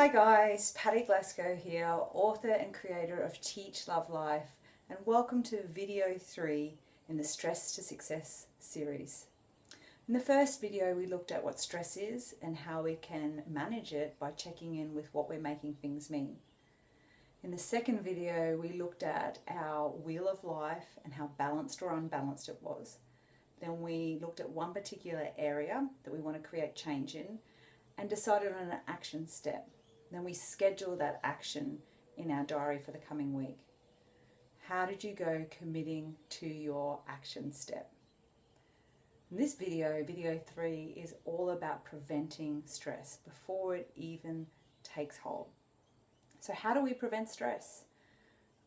Hi guys, Patti Glasgow here, author and creator of Teach Love Life, and welcome to video 3 in the Stress to Success series. In the first video we looked at what stress is and how we can manage it by checking in with what we're making things mean. In the second video we looked at our wheel of life and how balanced or unbalanced it was. Then we looked at one particular area that we want to create change in and decided on an action step. Then we schedule that action in our diary for the coming week. How did you go committing to your action step? In this video, video 3, is all about preventing stress before it even takes hold. So how do we prevent stress?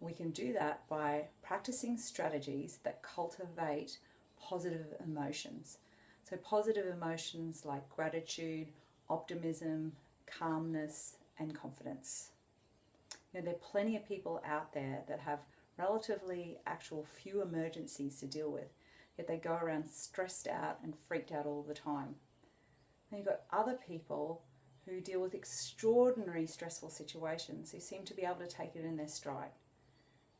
We can do that by practicing strategies that cultivate positive emotions. So positive emotions like gratitude, optimism, calmness, and confidence. You know, there are plenty of people out there that have relatively few emergencies to deal with, yet they go around stressed out and freaked out all the time. And you've got other people who deal with extraordinary stressful situations who seem to be able to take it in their stride.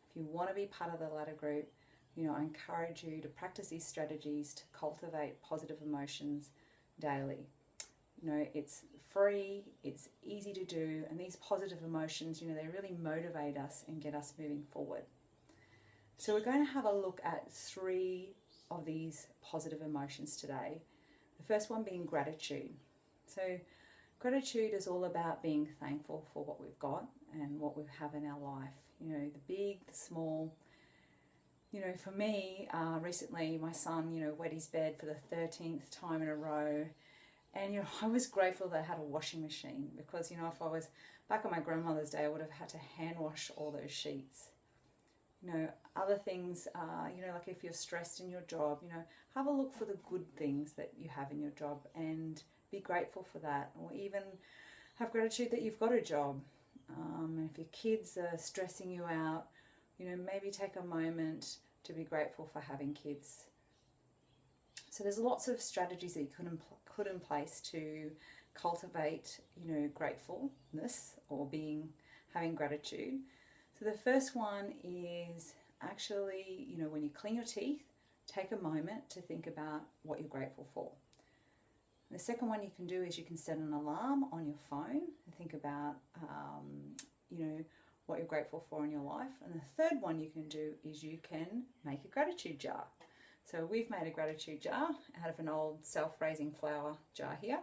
If you want to be part of the latter group, I encourage you to practice these strategies to cultivate positive emotions daily. It's free, it's easy to do, and these positive emotions, they really motivate us and get us moving forward. So we're going to have a look at 3 of these positive emotions today. The first one being gratitude. So gratitude is all about being thankful for what we've got and what we have in our life. The big, the small. For me, recently my son, wet his bed for the 13th time in a row. And, I was grateful that I had a washing machine because, if I was back on my grandmother's day, I would have had to hand wash all those sheets. Other things, like if you're stressed in your job, have a look for the good things that you have in your job and be grateful for that. Or even have gratitude that you've got a job. And if your kids are stressing you out, maybe take a moment to be grateful for having kids. So there's lots of strategies that you could put in place to cultivate, gratefulness or having gratitude. So the first one is actually, when you clean your teeth, take a moment to think about what you're grateful for. The second one you can do is you can set an alarm on your phone and think about, what you're grateful for in your life. And the third one you can do is you can make a gratitude jar. So we've made a gratitude jar out of an old self-raising flower jar here,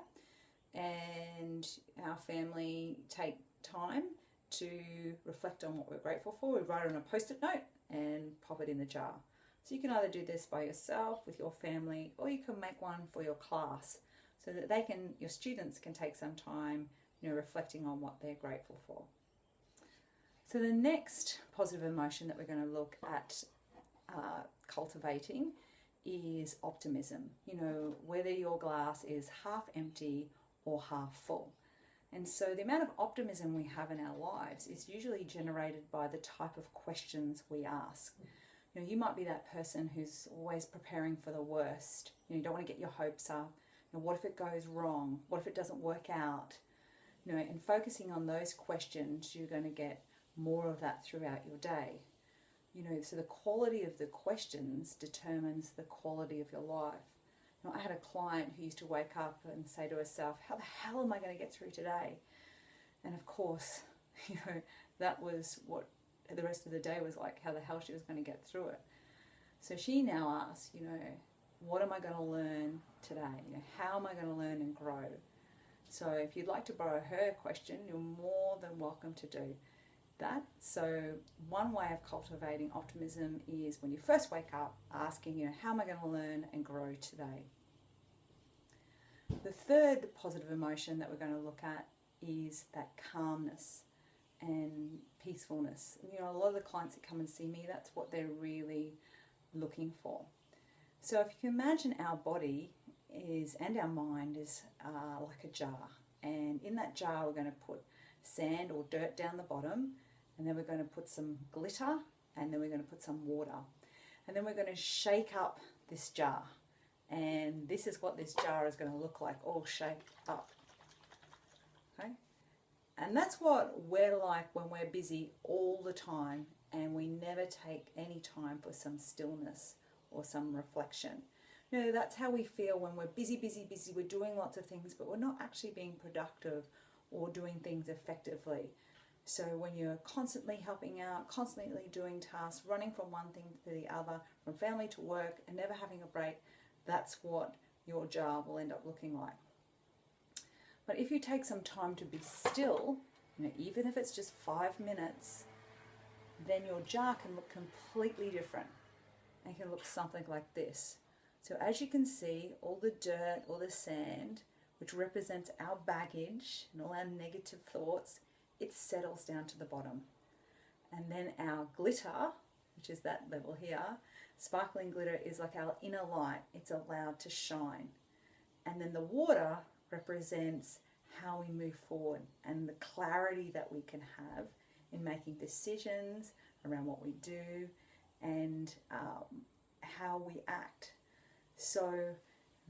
and our family take time to reflect on what we're grateful for. We write it on a post-it note and pop it in the jar. So you can either do this by yourself with your family, or you can make one for your class so that your students can take some time, reflecting on what they're grateful for. So the next positive emotion that we're going to look at cultivating is optimism. Whether your glass is half empty or half full. And so the amount of optimism we have in our lives is usually generated by the type of questions we ask. You might be that person who's always preparing for the worst. You don't want to get your hopes up. What if it goes wrong? What if it doesn't work out? And focusing on those questions, you're going to get more of that throughout your day. So the quality of the questions determines the quality of your life. I had a client who used to wake up and say to herself, how the hell am I going to get through today? And of course, that was what the rest of the day was like, how the hell she was going to get through it. So she now asks, what am I going to learn today? How am I going to learn and grow? So if you'd like to borrow her question, you're more than welcome to do that. So one way of cultivating optimism is when you first wake up asking, how am I going to learn and grow today? The third positive emotion that we're going to look at is that calmness and peacefulness. A lot of the clients that come and see me, that's what they're really looking for. So if you can imagine our body and our mind is like a jar, and in that jar we're going to put sand or dirt down the bottom, and then we're going to put some glitter, and then we're going to put some water. And then we're going to shake up this jar. And this is what this jar is going to look like, all shaped up. Okay? And that's what we're like when we're busy all the time and we never take any time for some stillness or some reflection. You know, that's how we feel when we're busy, busy, busy. We're doing lots of things, but we're not actually being productive or doing things effectively. So when you're constantly helping out, constantly doing tasks, running from one thing to the other, from family to work, and never having a break, that's what your jar will end up looking like. But if you take some time to be still, you know, even if it's just 5 minutes, then your jar can look completely different and can look something like this. So as you can see, all the dirt, all the sand, which represents our baggage and all our negative thoughts, it settles down to the bottom. And then our glitter, which is that level here, sparkling glitter is like our inner light. It's allowed to shine. And then the water represents how we move forward and the clarity that we can have in making decisions around what we do and how we act. So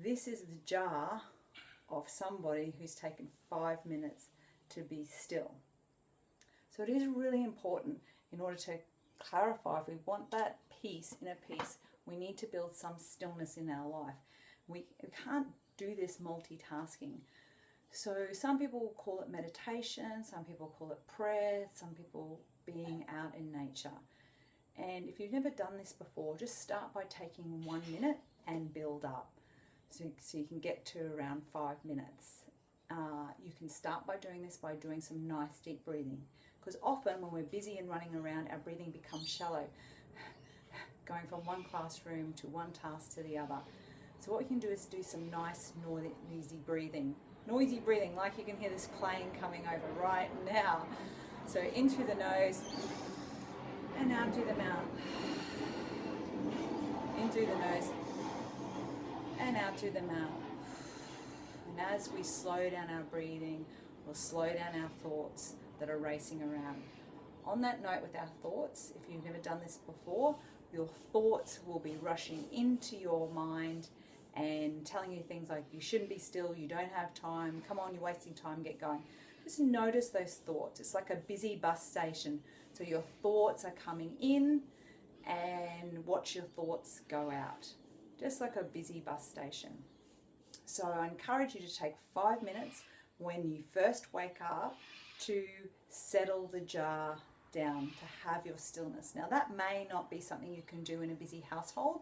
this is the jar of somebody who's taken 5 minutes to be still. So it is really important, in order to clarify, if we want that peace, inner peace, we need to build some stillness in our life. We can't do this multitasking. So some people call it meditation, some people call it prayer, some people being out in nature. And if you've never done this before, just start by taking 1 minute and build up. So you can get to around 5 minutes. You can start by doing this by doing some nice deep breathing. Because often when we're busy and running around, our breathing becomes shallow, going from one classroom to one task to the other. So what we can do is do some nice noisy breathing. Noisy breathing, like you can hear this plane coming over right now. So in through the nose and out through the mouth. In through the nose and out through the mouth. And as we slow down our breathing, we'll slow down our thoughts that are racing around. On that note, with our thoughts, if you've never done this before, your thoughts will be rushing into your mind and telling you things like, you shouldn't be still, you don't have time, come on, you're wasting time, get going. Just notice those thoughts. It's like a busy bus station. So your thoughts are coming in and watch your thoughts go out. Just like a busy bus station. So I encourage you to take 5 minutes when you first wake up to settle the jar down, to have your stillness. Now that may not be something you can do in a busy household,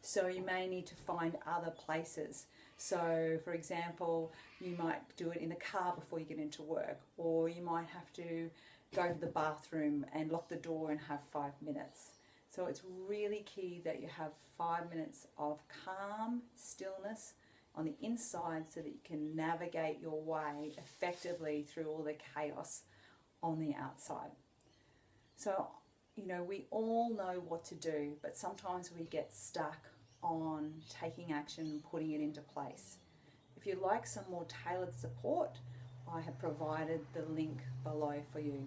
so you may need to find other places. So for example, you might do it in the car before you get into work, or you might have to go to the bathroom and lock the door and have 5 minutes. So it's really key that you have 5 minutes of calm stillness on the inside so that you can navigate your way effectively through all the chaos on the outside. So, you know, we all know what to do, but sometimes we get stuck on taking action and putting it into place. If you'd like some more tailored support, I have provided the link below for you.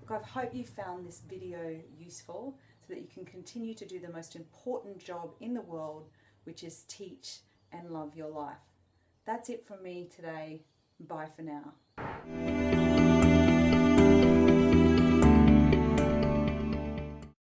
Look, I hope you found this video useful so that you can continue to do the most important job in the world, which is teach and love your life. That's it from me today. Bye for now.